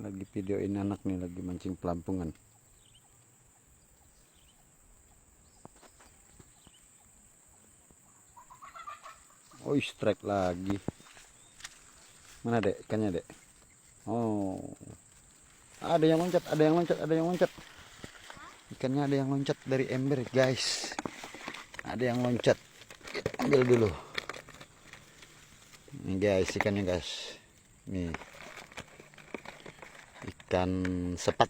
Lagi videoin anak nih, lagi mancing pelampungan. Oh, strike lagi. Mana dek ikannya dek? Oh, ada yang loncat, ada yang loncat, ada yang loncat. Ikannya ada yang loncat dari ember guys. Ada yang loncat. Kita ambil dulu. Ini guys ikannya guys. Nih ikan sepat.